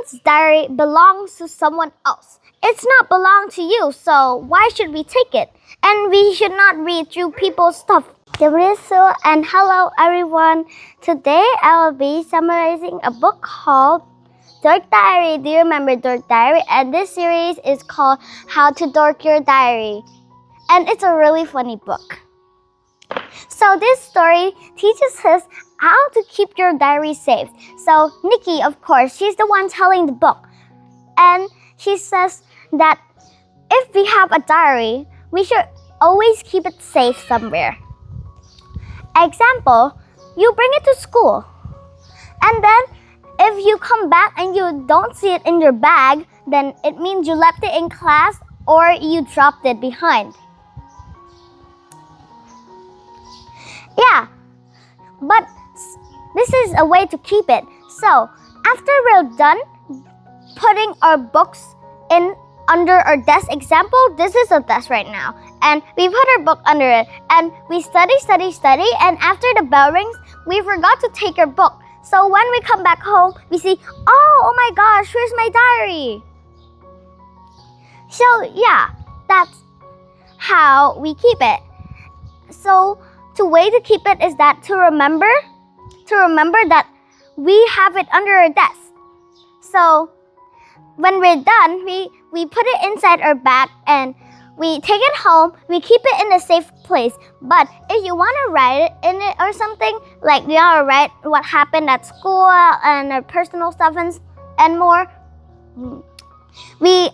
someone's diary belongs to someone else. It's not belong to you, so why should we take it? And we should not read through people's stuff. And hello everyone. Today I will be summarizing a book called Dork Diary. Do you remember Dork Diary? And this series is called How to Dork Your Diary. And it's a really funny book. So this story teaches us how to keep your diary safe. So Nikki, of course, she's the one telling the book. And she says that if we have a diary, we should always keep it safe somewhere. Example, you bring it to school. And then if you come back and you don't see it in your bag, then it means you left it in class or you dropped it behind. Yeah, but this is a way to keep it. So after we're done putting our books in under our desk, example, this is a desk right now, and we put our book under it, and we study, and after the bell rings, we forgot to take our book. So when we come back home, we see, oh my gosh, where's my diary? So yeah, that's how we keep it. So the way to keep it is that to remember that we have it under our desk. So when we're done, we put it inside our bag and we take it home. We keep it in a safe place. But if you want to write it in it or something, like you want to write what happened at school and our personal stuff and more,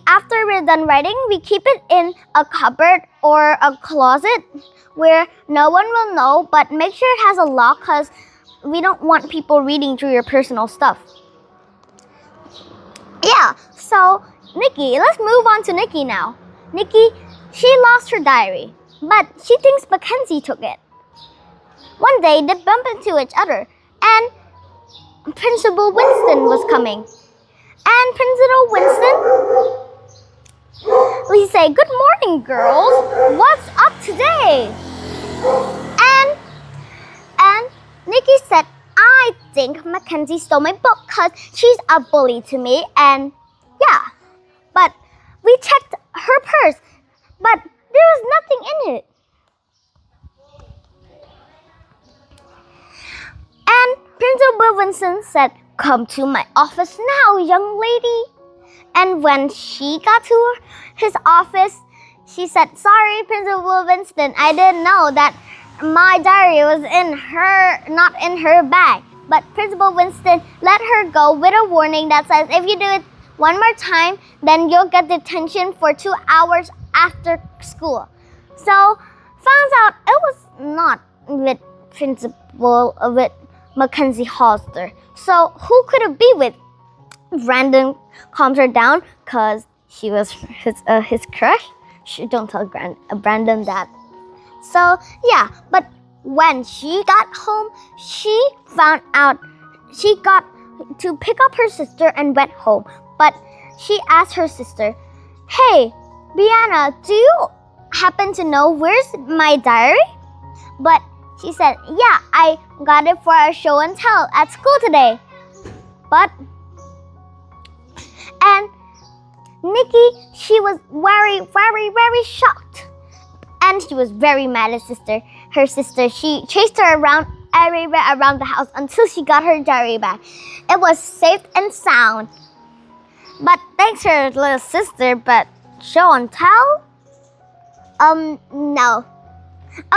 after we're done writing, we keep it in a cupboard or a closet where no one will know, but make sure it has a lock because we don't want people reading through your personal stuff. Yeah, so Nikki, let's move on to Nikki now. Nikki, she lost her diary, but she thinks McKenzie took it. One day, they bumped into each other, and Principal Winston was coming. And Principal Winston, we say, "Good morning, girls. What's up today?" And Nikki said, "I think McKenzie stole my book because she's a bully to me." And yeah, but we checked her purse, but there was nothing in it. And Principal Winston said, "Come to my office now, young lady." And when she got to his office, she said, "Sorry, Principal Winston, I didn't know that my diary was not in her bag." But Principal Winston let her go with a warning that says, if you do it one more time, then you'll get detention for 2 hours after school. So found out it was not with McKenzie Hollister. So who could it be with? Brandon calms her down because she was his crush. Don't tell Brandon that. So yeah, but when she got home, she found out she got to pick up her sister and went home. But she asked her sister, "Hey, Brianna, do you happen to know where's my diary?" But she said, "Yeah, I got it for a show and tell at school today." And Nikki, she was very shocked. And she was very mad at her sister. She chased her around everywhere around the house until she got her diary back. It was safe and sound. But thanks to her little sister, but show and tell? No.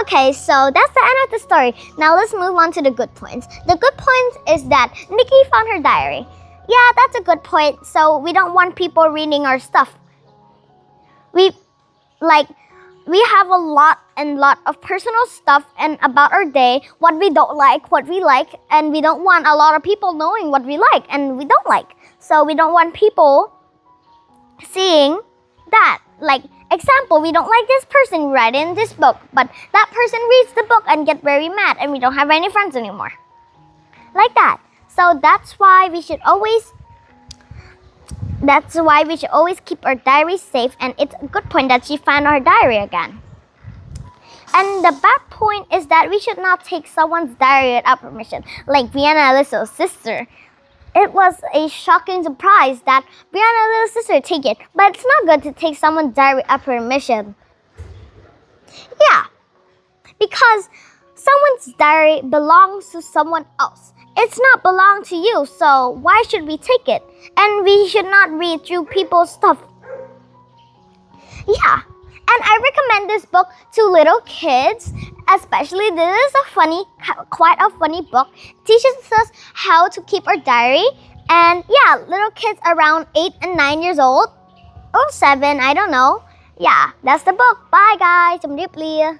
Okay, so that's the end of the story. Now let's move on to the good points. The good points is that Nikki found her diary. Yeah, that's a good point. So we don't want people reading our stuff. We have a lot of personal stuff and about our day, what we don't like, what we like, and we don't want a lot of people knowing what we like and we don't like. So we don't want people seeing that. Like, example, we don't like this person writing this book, but that person reads the book and get very mad and we don't have any friends anymore. Like that. So that's why we should always keep our diary safe, and it's a good point that she found our diary again. And the bad point is that we should not take someone's diary without permission, like Vienna Alyssa's sister. it was a shocking surprise that Brianna's little sister take it. But it's not good to take someone's diary without permission. Yeah, because someone's diary belongs to someone else. It's not belong to you, so why should we take it? And we should not read through people's stuff. Yeah, and I recommend this book to little kids. Especially, this is quite a funny book. It teaches us how to keep our diary. And yeah, little kids around 8 and 9 years old. Or 7, I don't know. Yeah, that's the book. Bye guys. Chấm dứt lia.